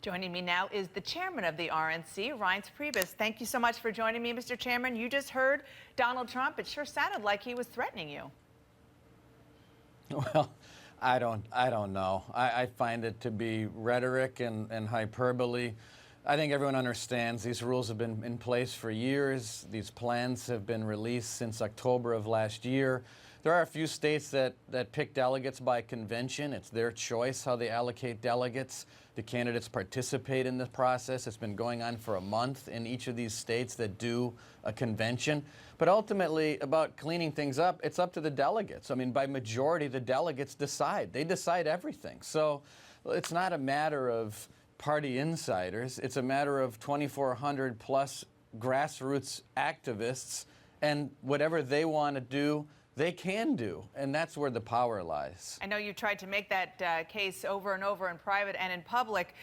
Joining me now is the chairman of the RNC, Reince Priebus. Thank you so much for joining me, Mr. Chairman. You just heard Donald Trump. It sure sounded like he was threatening you. Well, I don't know. I find it to be rhetoric and hyperbole. I think everyone understands these rules have been in place for years. These plans have been released since October of last year. There are a few states that pick delegates by convention. It's their choice how they allocate delegates. The candidates participate in the process. It's been going on for a month in each of these states that do a convention. But ultimately, about cleaning things up, it's up to the delegates. I mean, by majority, the delegates decide. They decide everything. So it's not a matter of party insiders. It's a matter of 2,400 plus grassroots activists, and whatever they want to do, they can do, and that's where the power lies. I know you tried to make that case over and over in private and in public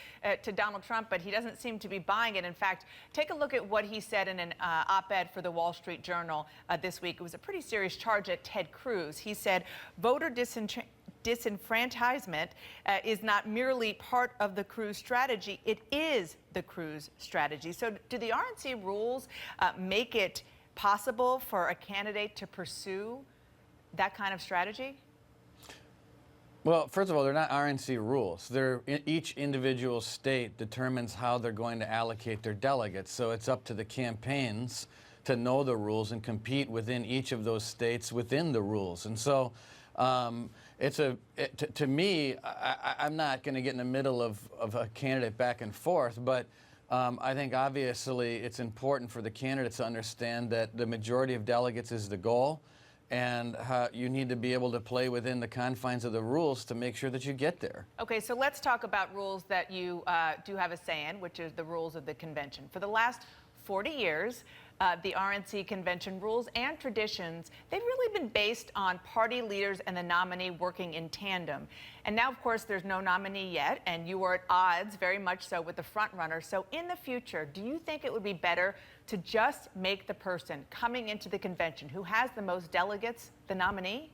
to Donald Trump, but he doesn't seem to be buying it. In fact, take a look at what he said in an op-ed for the Wall Street Journal this week. It was a pretty serious charge at Ted Cruz. He said voter disenfranchisement is not merely part of the Cruz strategy, it is the Cruz strategy. So do the RNC rules make it possible for a candidate to pursue that kind of strategy? Well, first of all, they're not RNC rules. Each individual state determines how they're going to allocate their delegates. So it's up to the campaigns to know the rules and compete within each of those states within the rules. And so to me, I'm not going to get in the middle of a candidate back and forth, but I think obviously it's important for the candidates to understand that the majority of delegates is the goal, and you need to be able to play within the confines of the rules to make sure that you get there. Okay, so let's talk about rules that you do have a say in, which is the rules of the convention. For the last 40 years, the RNC convention rules and traditions, they've really been based on party leaders and the nominee working in tandem. And now, of course, there's no nominee yet, and you are at odds very much so with the front runner. So in the future, do you think it would be better to just make the person coming into the convention who has the most delegates the nominee?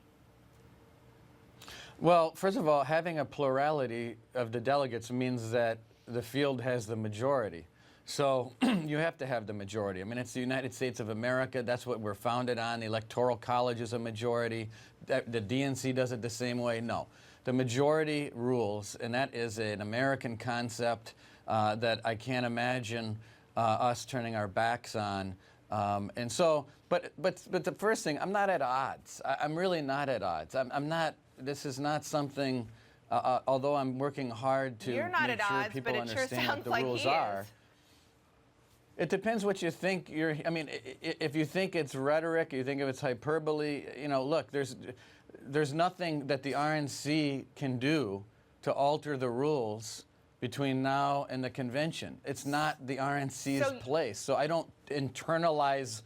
Well, first of all, having a plurality of the delegates means that the field has the majority. So you have to have the majority. I mean, it's the United States of America. That's what we're founded on. The Electoral College is a majority. The DNC does it the same way. No. The majority rules, and that is an American concept that I can't imagine us turning our backs on. And so, but the first thing, I'm not at odds. I'm really not at odds. I'm not, this is not something, although I'm working hard to make sure people understand what the rules are. It depends what you think I mean, if you think it's rhetoric, you think if it's hyperbole, you know, look, there's nothing that the RNC can do to alter the rules between now and the convention. It's not the RNC's place. So I don't internalize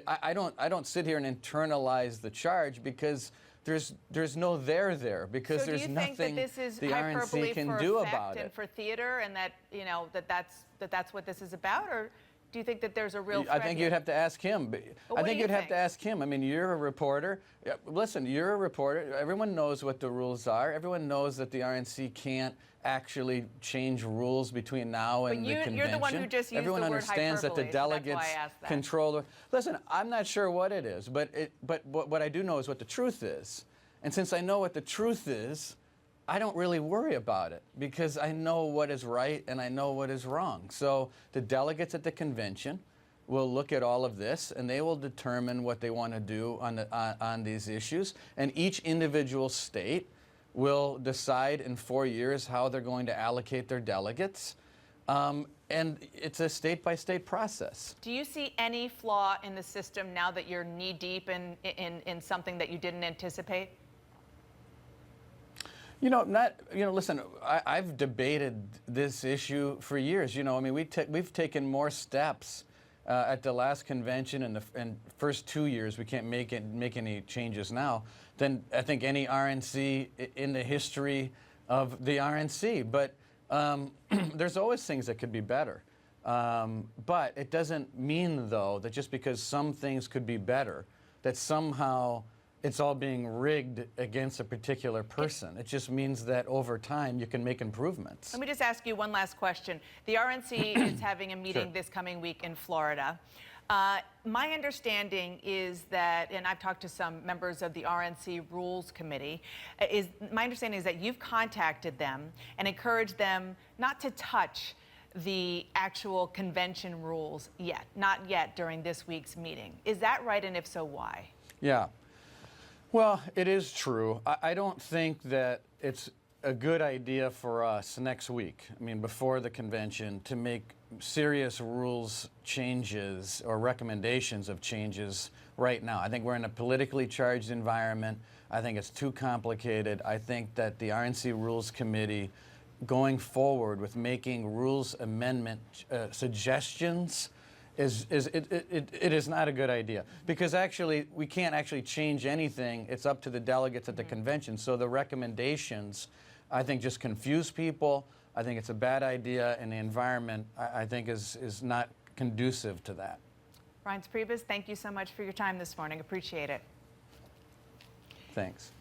I don't sit here and internalize the charge, because there's no there because there's nothing the RNC can do about it. And for theater, and that, you know, that's what this is about? Or do you think that there's a real I think you'd have to ask him. I think you'd have to ask him. I mean, you're a reporter. Listen, you're a reporter. Everyone knows what the rules are. Everyone knows that the RNC can't actually change rules between now and the convention. You're the one who just used Everyone the word understands that the delegates control. Listen, I'm not sure what it is, but what I do know is what the truth is. And since I know what the truth is, I don't really worry about it, because I know what is right and I know what is wrong. So the delegates at the convention will look at all of this, and they will determine what they want to do on these issues. And each individual state will decide in 4 years how they're going to allocate their delegates. And it's a state-by-state process. Do you see any flaw in the system now that you're knee-deep in something that you didn't anticipate? Listen, I've debated this issue for years. You know, I mean, we've taken more steps at the last convention and the first 2 years. We can't make any changes now than I think any RNC in the history of the RNC. But there's always things that could be better. But it doesn't mean, though, that just because some things could be better, that somehow it's all being rigged against a particular person. It just means that over time you can make improvements. Let me just ask you one last question. The RNC is having a meeting Sure. this coming week in Florida. My understanding is that, and I've talked to some members of the RNC Rules Committee, my understanding is that you've contacted them and encouraged them not to touch the actual convention rules yet, not yet during this week's meeting. Is that right, and if so, why? Yeah. Well, it is true. I don't think that it's a good idea for us next week, I mean, before the convention, to make serious rules changes or recommendations of changes right now. I think we're in a politically charged environment. I think it's too complicated. I think that the RNC Rules Committee, going forward with making rules amendment suggestions, it is not a good idea, because actually we can't actually change anything. It's up to the delegates at the convention. So the recommendations, I think, just confuse people. I think it's a bad idea, and the environment, I think, is not conducive to that. Reince Priebus, thank you so much for your time this morning. Appreciate it. Thanks.